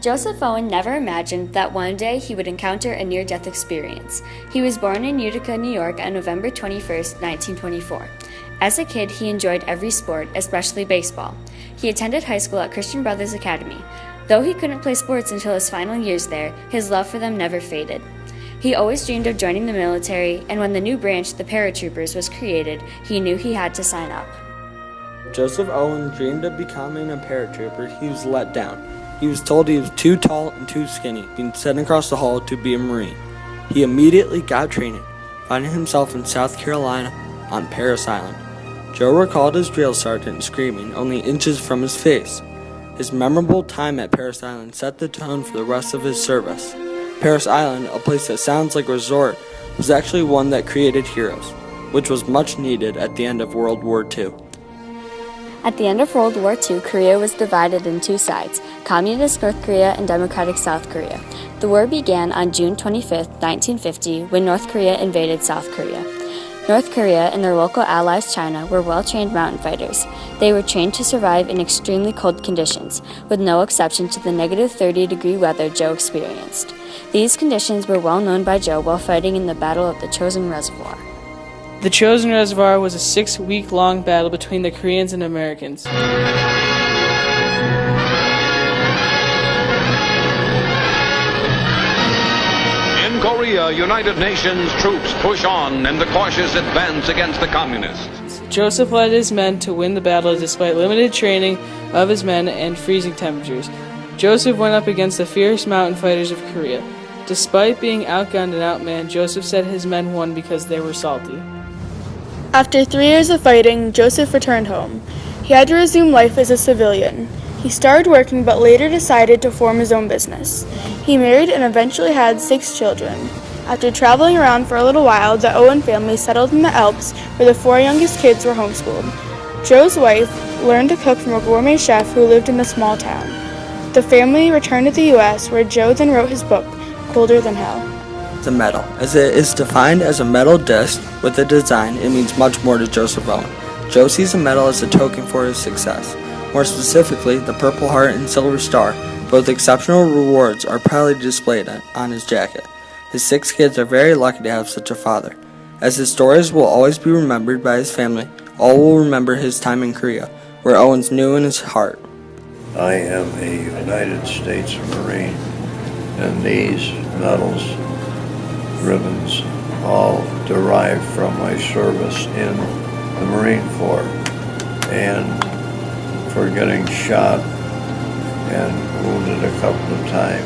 Joseph Owen never imagined that one day he would encounter a near-death experience. He was born in Utica, New York on November 21, 1924. As a kid, he enjoyed every sport, especially baseball. He attended high school at Christian Brothers Academy. Though he couldn't play sports until his final years there, his love for them never faded. He always dreamed of joining the military, and when the new branch, the paratroopers, was created, he knew he had to sign up. Joseph Owen dreamed of becoming a paratrooper. He was let down. He was told he was too tall and too skinny, being sent across the hall to be a Marine. He immediately got training, finding himself in South Carolina on Parris Island. Joe recalled his drill sergeant screaming only inches from his face. His memorable time at Parris Island set the tone for the rest of his service. Parris Island, a place that sounds like a resort, was actually one that created heroes, which was much needed at the end of World War II. At the end of World War II, Korea was divided in two sides, Communist North Korea and Democratic South Korea. The war began on June 25, 1950, when North Korea invaded South Korea. North Korea and their local allies China were well-trained mountain fighters. They were trained to survive in extremely cold conditions, with no exception to the negative 30-degree weather Joe experienced. These conditions were well known by Joe while fighting in the Battle of the Chosin Reservoir. The Chosin Reservoir was a 6-week-long battle between the Koreans and Americans. In Korea, United Nations troops push on in the cautious advance against the communists. Joseph led his men to win the battle despite limited training of his men and freezing temperatures. Joseph went up against the fierce mountain fighters of Korea. Despite being outgunned and outmanned, Joseph said his men won because they were salty. After 3 years of fighting, Joseph returned home. He had to resume life as a civilian. He started working but later decided to form his own business. He married and eventually had 6 children. After traveling around for a little while, the Owen family settled in the Alps where the 4 youngest kids were homeschooled. Joe's wife learned to cook from a gourmet chef who lived in the small town. The family returned to the U.S. where Joe then wrote his book, Colder Than Hell. The medal. As it is defined as a metal disc with a design, it means much more to Joseph Owen. Joe sees the medal as a token for his success. More specifically, the Purple Heart and Silver Star, both exceptional rewards, are proudly displayed on his jacket. His 6 kids are very lucky to have such a father. As his stories will always be remembered by his family, all will remember his time in Korea, where Owens knew in his heart. I am a United States Marine, and these medals, ribbons, all derived from my service in the Marine Corps and for getting shot and wounded a couple of times.